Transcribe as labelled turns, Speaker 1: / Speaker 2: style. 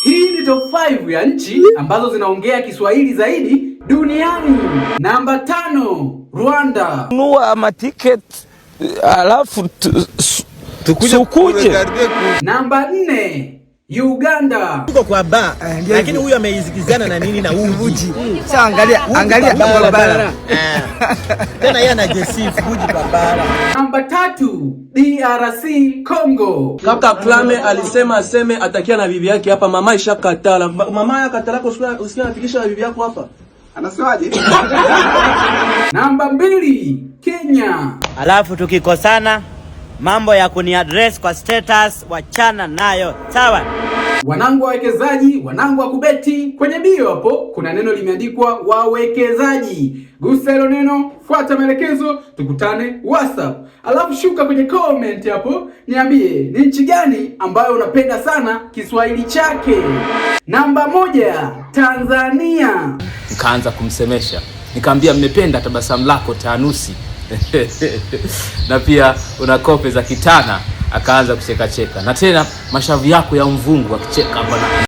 Speaker 1: Hii ni top 5 ya nchi ambazo zinaongea Kiswahili zaidi duniani. Namba 5, Rwanda.
Speaker 2: Nunua matiketi alafu tukuje.
Speaker 1: Namba 4, Uganda.
Speaker 3: Tuko kwa ba. Lakini huyu ameizikizana na nini na uji.
Speaker 4: Sasa angalia kwa bara.
Speaker 3: Tena yeye anajisifu uji kwa bara.
Speaker 1: Namba 3, DRC Congo.
Speaker 5: Kaka Klame alisema aseme atakia na bibi yake hapa, mama ishakatala. Mama yakatala usikia anafikisha na bibi yako hapa.
Speaker 4: Anasemaje?
Speaker 1: Namba 2, Kenya.
Speaker 6: Alafu tukikosana mambo ya kuniaddress kwa status wachana nayo, sawa?
Speaker 1: Wanangu wawekezaji, wanangu wa kubeti, kwenye bio hapo kuna neno limeandikwa wawekezaji. Gusa hilo neno, fuata maelekezo, tukutane WhatsApp. Alafu shuka kwenye comment hapo, niambie ni nchi gani ambayo unapenda sana Kiswahili chake. Namba 1, Tanzania.
Speaker 7: Nikaanza kumsemesha, nikamwambia mmependa tabasamu lako Tanusi. Na pia una kope za kitana. Akaanza kucheka cheka, na tena mashavu yako ya mvungu akicheka hapa.